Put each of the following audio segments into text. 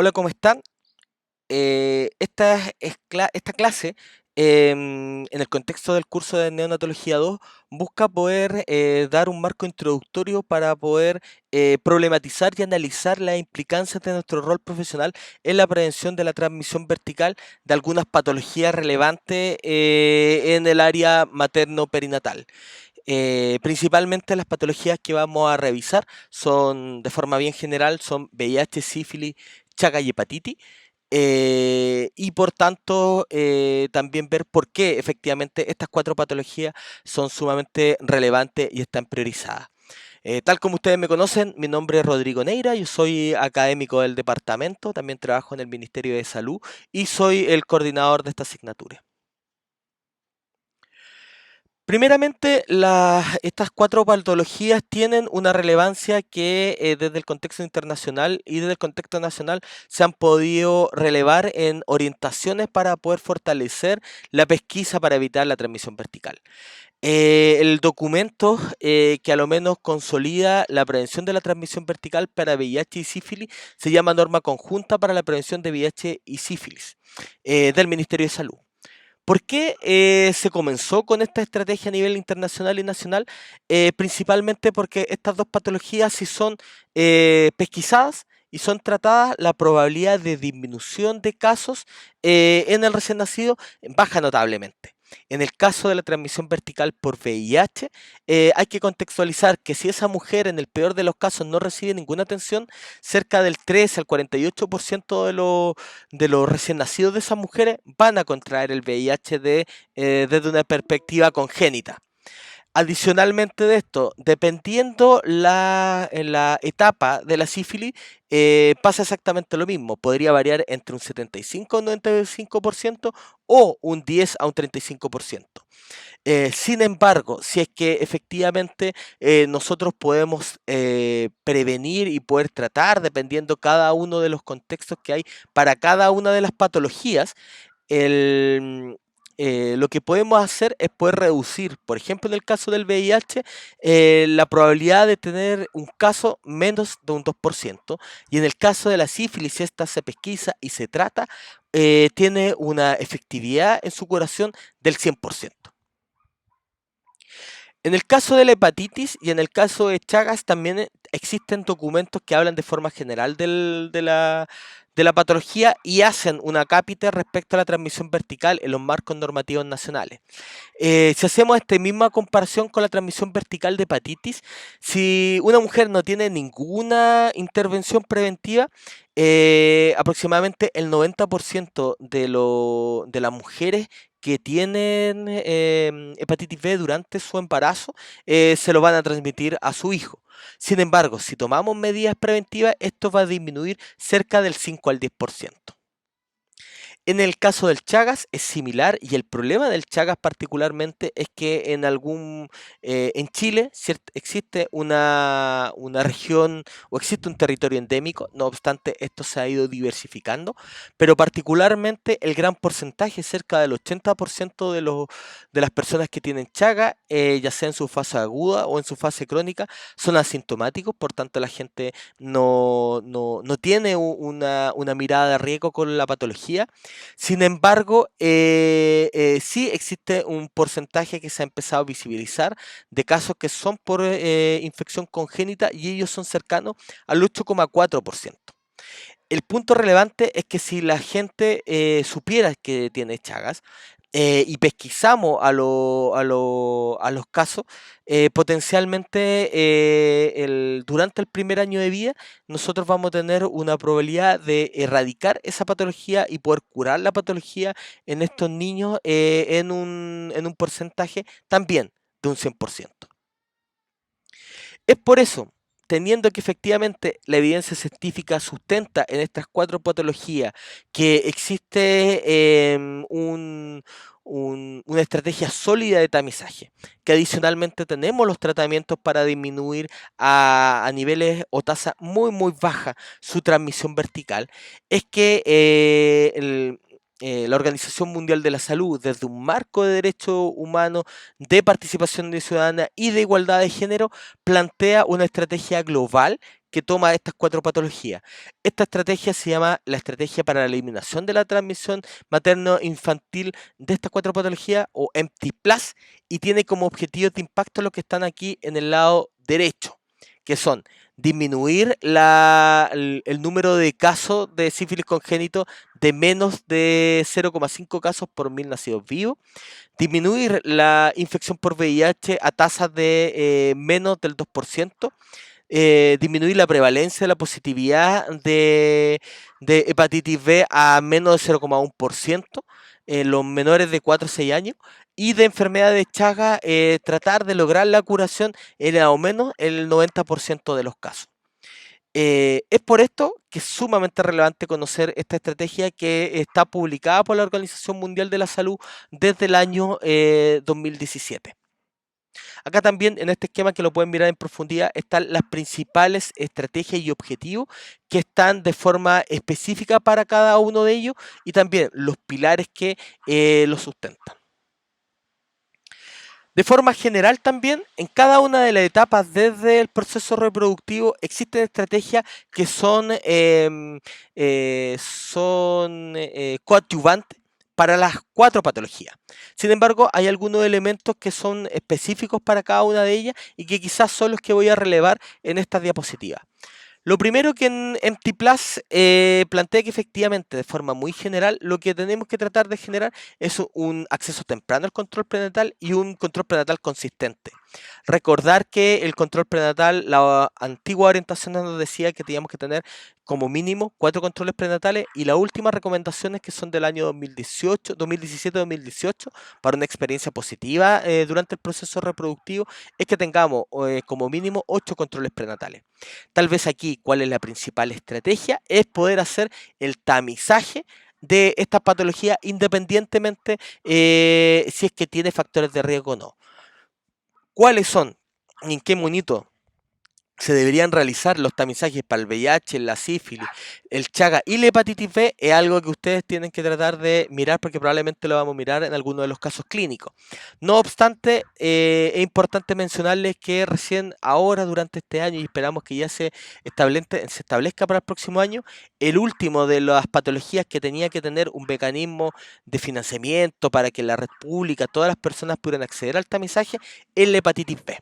Hola, ¿cómo están? Esta clase, en el contexto del curso de Neonatología 2, busca poder dar un marco introductorio para poder problematizar y analizar las implicancias de nuestro rol profesional en la prevención de la transmisión vertical de algunas patologías relevantes en el área materno-perinatal. Principalmente las patologías que vamos a revisar son, de forma bien general, son VIH, sífilis, Chaga y hepatitis. Y por tanto, también ver por qué efectivamente estas cuatro patologías son sumamente relevantes y están priorizadas. Tal como ustedes me conocen, mi nombre es Rodrigo Neira, yo soy académico del departamento, también trabajo en el Ministerio de Salud y soy el coordinador de esta asignatura. Primeramente, estas cuatro patologías tienen una relevancia que desde el contexto internacional y desde el contexto nacional se han podido relevar en orientaciones para poder fortalecer la pesquisa para evitar la transmisión vertical. El documento que a lo menos consolida la prevención de la transmisión vertical para VIH y sífilis se llama Norma Conjunta para la Prevención de VIH y Sífilis del Ministerio de Salud. ¿Por qué se comenzó con esta estrategia a nivel internacional y nacional? Principalmente porque estas dos patologías, si son pesquisadas y son tratadas, la probabilidad de disminución de casos en el recién nacido baja notablemente. En el caso de la transmisión vertical por VIH, hay que contextualizar que si esa mujer en el peor de los casos no recibe ninguna atención, cerca del 13 al 48% de los recién nacidos de esas mujeres van a contraer el VIH desde una perspectiva congénita. Adicionalmente de esto, dependiendo en la etapa de la sífilis, pasa exactamente lo mismo. Podría variar entre un 75 a un 95% o un 10 a un 35%. Sin embargo, si es que efectivamente nosotros podemos prevenir y poder tratar, dependiendo cada uno de los contextos que hay para cada una de las patologías, el, lo que podemos hacer es poder reducir, por ejemplo, en el caso del VIH, la probabilidad de tener un caso menos de un 2%, y en el caso de la sífilis, si esta se pesquisa y se trata, tiene una efectividad en su curación del 100%. En el caso de la hepatitis y en el caso de Chagas también existen documentos que hablan de forma general de la patología y hacen un acápite respecto a la transmisión vertical en los marcos normativos nacionales. Si hacemos esta misma comparación con la transmisión vertical de hepatitis, si una mujer no tiene ninguna intervención preventiva, aproximadamente el 90% de las mujeres que tienen hepatitis B durante su embarazo se lo van a transmitir a su hijo. Sin embargo, si tomamos medidas preventivas, esto va a disminuir cerca del 5 al 10%. En el caso del Chagas es similar y el problema del Chagas particularmente es que en Chile existe una región o existe un territorio endémico, no obstante esto se ha ido diversificando, pero particularmente el gran porcentaje, cerca del 80% de las personas que tienen Chaga, ya sea en su fase aguda o en su fase crónica, son asintomáticos, por tanto la gente no tiene una mirada de riesgo con la patología. Sin embargo, sí existe un porcentaje que se ha empezado a visibilizar de casos que son por infección congénita y ellos son cercanos al 8,4%. El punto relevante es que si la gente supiera que tiene Chagas y pesquisamos a los casos, potencialmente durante el primer año de vida nosotros vamos a tener una probabilidad de erradicar esa patología y poder curar la patología en estos niños en un porcentaje también de un 100%. Es por eso, teniendo que efectivamente la evidencia científica sustenta en estas cuatro patologías que existe una estrategia sólida de tamizaje, que adicionalmente tenemos los tratamientos para disminuir a niveles o tasa muy baja su transmisión vertical, es que la Organización Mundial de la Salud, desde un marco de derechos humanos, de participación ciudadana y de igualdad de género, plantea una estrategia global que toma estas 4 patologías. Esta estrategia se llama la estrategia para la eliminación de la transmisión materno-infantil de estas 4 patologías, o EMTI+, y tiene como objetivos de impacto los que están aquí en el lado derecho, que son disminuir el número de casos de sífilis congénito de menos de 0,5 casos por 1000 nacidos vivos, disminuir la infección por VIH a tasas de menos del 2%, disminuir la prevalencia de la positividad de hepatitis B a menos de 0,1% en los menores de 4 a 6 años, y de enfermedad de Chagas tratar de lograr la curación en al menos el 90% de los casos. Es por esto que es sumamente relevante conocer esta estrategia, que está publicada por la Organización Mundial de la Salud desde el año 2017. Acá también, en este esquema que lo pueden mirar en profundidad, están las principales estrategias y objetivos que están de forma específica para cada uno de ellos, y también los pilares que lo sustentan. De forma general también, en cada una de las etapas desde el proceso reproductivo existen estrategias que son coadyuvantes para las 4 patologías. Sin embargo, hay algunos elementos que son específicos para cada una de ellas y que quizás son los que voy a relevar en estas diapositivas. Lo primero que en MT Plus plantea que efectivamente, de forma muy general, lo que tenemos que tratar de generar es un acceso temprano al control prenatal y un control prenatal consistente. Recordar que el control prenatal, la antigua orientación nos decía que teníamos que tener como mínimo 4 controles prenatales, y las últimas recomendaciones, que son del año 2017-2018, para una experiencia positiva durante el proceso reproductivo, es que tengamos como mínimo 8 controles prenatales. Tal vez aquí, ¿cuál es la principal estrategia? Es poder hacer el tamizaje de estas patologías independientemente si es que tiene factores de riesgo o no. ¿Cuáles son? ¿En qué monito se deberían realizar los tamizajes para el VIH, la sífilis, el Chagas y la hepatitis B? Es algo que ustedes tienen que tratar de mirar, porque probablemente lo vamos a mirar en alguno de los casos clínicos. No obstante, es importante mencionarles que recién ahora, durante este año, y esperamos que ya se establezca para el próximo año, el último de las patologías que tenía que tener un mecanismo de financiamiento para que la red pública, todas las personas pudieran acceder al tamizaje, es la hepatitis B.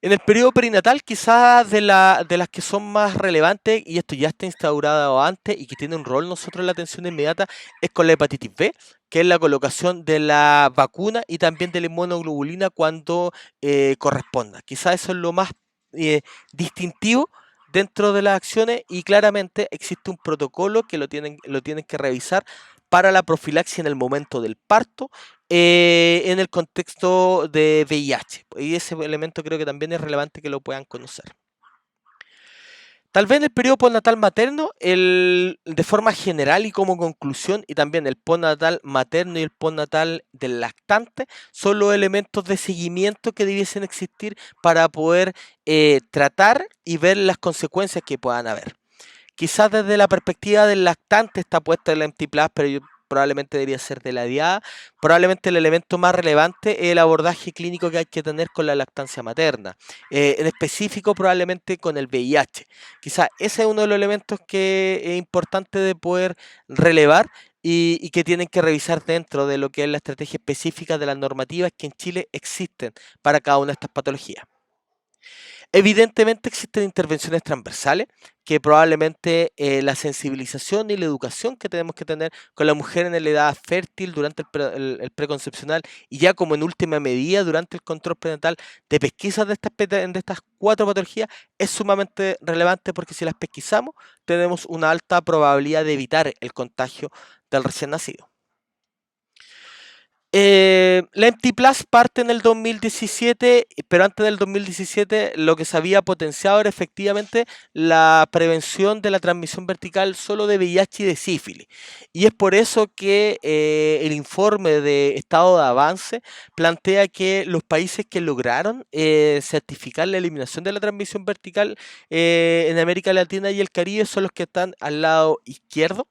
En el periodo perinatal, quizás de las que son más relevantes, y esto ya está instaurado antes y que tiene un rol nosotros en la atención inmediata, es con la hepatitis B, que es la colocación de la vacuna y también de la inmunoglobulina cuando corresponda. Quizás eso es lo más distintivo dentro de las acciones, y claramente existe un protocolo que lo tienen que revisar para la profilaxis en el momento del parto, en el contexto de VIH. Y ese elemento creo que también es relevante que lo puedan conocer. Tal vez en el periodo postnatal materno, de forma general y como conclusión, y también el postnatal materno y el postnatal del lactante, son los elementos de seguimiento que debiesen existir para poder tratar y ver las consecuencias que puedan haber. Quizás desde la perspectiva del lactante está puesta el MT+, pero probablemente debería ser de la diada. Probablemente el elemento más relevante es el abordaje clínico que hay que tener con la lactancia materna, en específico probablemente con el VIH. Quizás ese es uno de los elementos que es importante de poder relevar y que tienen que revisar dentro de lo que es la estrategia específica de las normativas que en Chile existen para cada una de estas patologías. Evidentemente existen intervenciones transversales que probablemente la sensibilización y la educación que tenemos que tener con la mujer en la edad fértil durante el preconcepcional, y ya como en última medida durante el control prenatal, de pesquisas de estas 4 patologías, es sumamente relevante, porque si las pesquisamos tenemos una alta probabilidad de evitar el contagio del recién nacido. La MT Plus parte en el 2017, pero antes del 2017 lo que se había potenciado era efectivamente la prevención de la transmisión vertical solo de VIH y de sífilis. Y es por eso que el informe de estado de avance plantea que los países que lograron certificar la eliminación de la transmisión vertical en América Latina y el Caribe son los que están al lado izquierdo,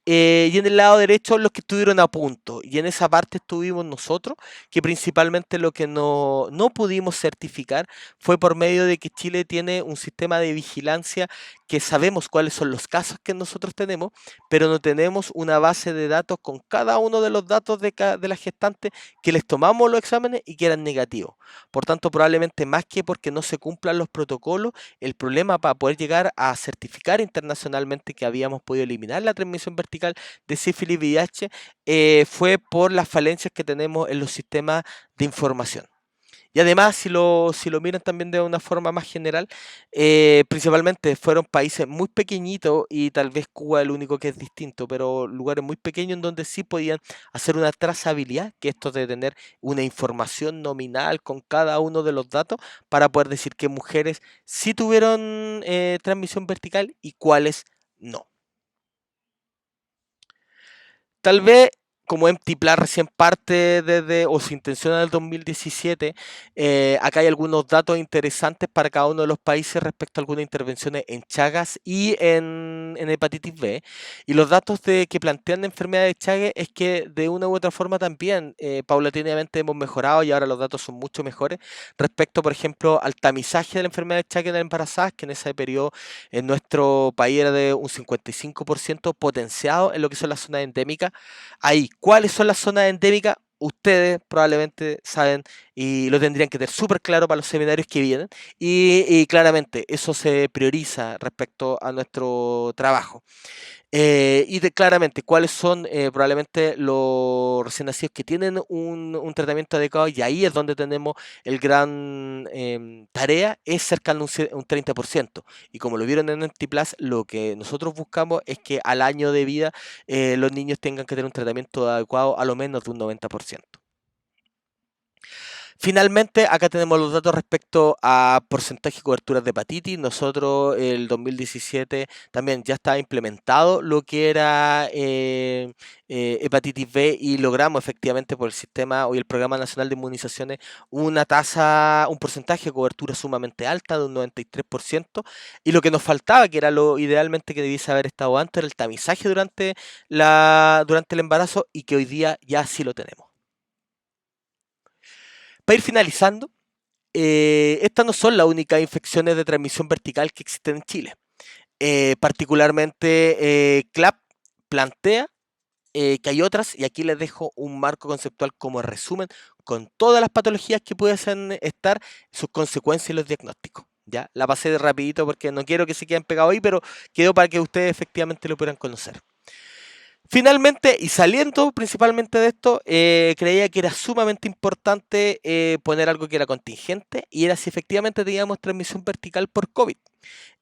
y en el lado derecho los que estuvieron a punto. Y en esa parte estuvimos nosotros, que principalmente lo que no pudimos certificar fue por medio de que Chile tiene un sistema de vigilancia que sabemos cuáles son los casos que nosotros tenemos, pero no tenemos una base de datos con cada uno de los datos de la gestante que les tomamos los exámenes y que eran negativos. Por tanto, probablemente más que porque no se cumplan los protocolos, el problema para poder llegar a certificar internacionalmente que habíamos podido eliminar la transmisión vertical de sífilis y VIH fue por las falencias que tenemos en los sistemas de información. Y además, si lo miran también de una forma más general, principalmente fueron países muy pequeñitos y tal vez Cuba es el único que es distinto, pero lugares muy pequeños en donde sí podían hacer una trazabilidad, que esto de tener una información nominal con cada uno de los datos para poder decir qué mujeres sí tuvieron transmisión vertical y cuáles no. Tal vez como Empty Plus recién parte desde o se intenciona en el 2017, acá hay algunos datos interesantes para cada uno de los países respecto a algunas intervenciones en Chagas y en hepatitis B. Y los datos que plantean de enfermedad de Chagas es que de una u otra forma también paulatinamente hemos mejorado y ahora los datos son mucho mejores respecto, por ejemplo, al tamizaje de la enfermedad de Chagas en las embarazadas, que en ese periodo en nuestro país era de un 55% potenciado en lo que son las zonas endémicas. Ahí, ¿cuáles son las zonas endémicas? Ustedes probablemente saben y lo tendrían que tener súper claro para los seminarios que vienen y claramente eso se prioriza respecto a nuestro trabajo. Claramente, ¿cuáles son probablemente los recién nacidos que tienen un tratamiento adecuado? Y ahí es donde tenemos el gran tarea, es cercano a un 30%. Y como lo vieron en Antiplas, lo que nosotros buscamos es que al año de vida los niños tengan que tener un tratamiento adecuado a lo menos de un 90%. Finalmente, acá tenemos los datos respecto a porcentaje de coberturas de hepatitis. Nosotros el 2017 también ya estaba implementado lo que era hepatitis B y logramos efectivamente por el sistema o el Programa Nacional de Inmunizaciones una tasa, un porcentaje de cobertura sumamente alta de un 93%. Y lo que nos faltaba, que era lo idealmente que debiese haber estado antes, era el tamizaje durante el embarazo y que hoy día ya sí lo tenemos. Para ir finalizando, estas no son las únicas infecciones de transmisión vertical que existen en Chile. Particularmente, CLAP plantea que hay otras, y aquí les dejo un marco conceptual como resumen con todas las patologías que pueden estar, sus consecuencias y los diagnósticos. ¿Ya? La pasé de rapidito porque no quiero que se queden pegados ahí, pero quedó para que ustedes efectivamente lo puedan conocer. Finalmente, y saliendo principalmente de esto, creía que era sumamente importante poner algo que era contingente y era si efectivamente teníamos transmisión vertical por COVID.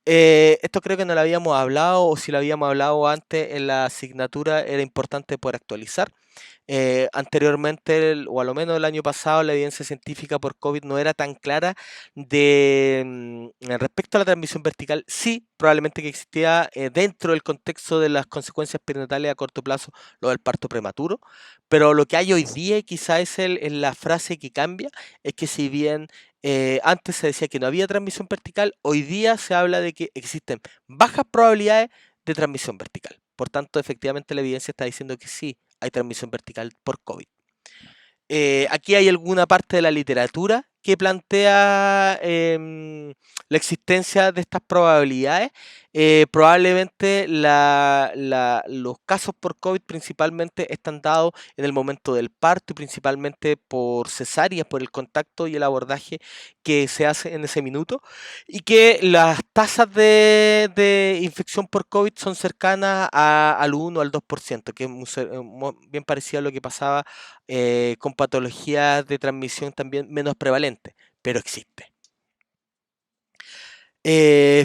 Esto creo que no lo habíamos hablado o si lo habíamos hablado antes en la asignatura era importante poder actualizar. Anteriormente, o a lo menos el año pasado, la evidencia científica por COVID no era tan clara respecto a la transmisión vertical. Sí, probablemente que existía dentro del contexto de las consecuencias perinatales a corto plazo lo del parto prematuro, pero lo que hay hoy día, y quizá es la frase que cambia, es que si bien antes se decía que no había transmisión vertical, hoy día se habla de que existen bajas probabilidades de transmisión vertical. Por tanto, efectivamente la evidencia está diciendo que sí hay transmisión vertical por COVID. Aquí hay alguna parte de la literatura que plantea la existencia de estas probabilidades. Probablemente los casos por COVID principalmente están dados en el momento del parto y principalmente por cesáreas, por el contacto y el abordaje que se hace en ese minuto y que las tasas de infección por COVID son cercanas al 1 al 2%, que es bien parecido a lo que pasaba con patologías de transmisión también menos prevalentes, pero existe.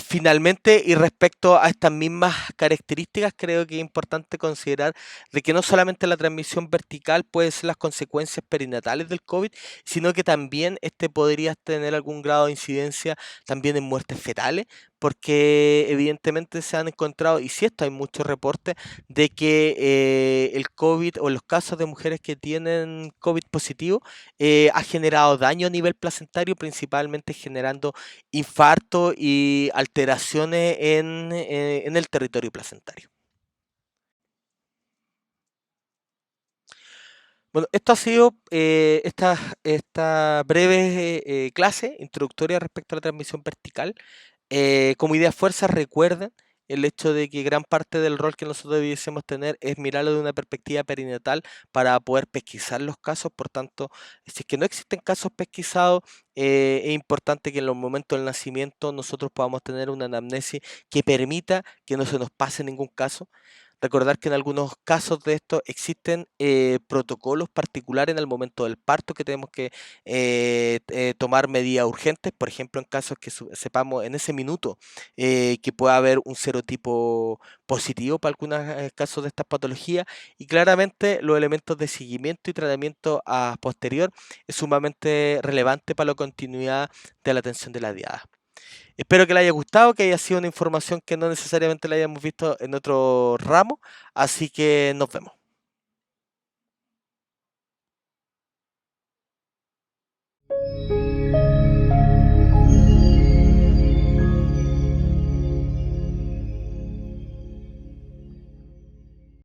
Finalmente, y respecto a estas mismas características, creo que es importante considerar de que no solamente la transmisión vertical puede ser las consecuencias perinatales del COVID, sino que también este podría tener algún grado de incidencia también en muertes fetales, porque evidentemente se han encontrado, y si esto hay muchos reportes, de que el COVID o los casos de mujeres que tienen COVID positivo ha generado daño a nivel placentario, principalmente generando infarto y alteraciones en el territorio placentario. Bueno, esto ha sido esta breve clase introductoria respecto a la transmisión vertical. Como idea fuerza, recuerden el hecho de que gran parte del rol que nosotros debiésemos tener es mirarlo de una perspectiva perinatal para poder pesquisar los casos. Por tanto, si es que no existen casos pesquisados, es importante que en los momentos del nacimiento nosotros podamos tener una anamnesis que permita que no se nos pase ningún caso. Recordar que en algunos casos de esto existen protocolos particulares en el momento del parto que tenemos que tomar medidas urgentes, por ejemplo, en casos que sepamos en ese minuto que pueda haber un serotipo positivo para algunos casos de estas patologías, y claramente los elementos de seguimiento y tratamiento a posterior es sumamente relevante para la continuidad de la atención de la diada. Espero que le haya gustado, que haya sido una información que no necesariamente la hayamos visto en otro ramo, así que nos vemos.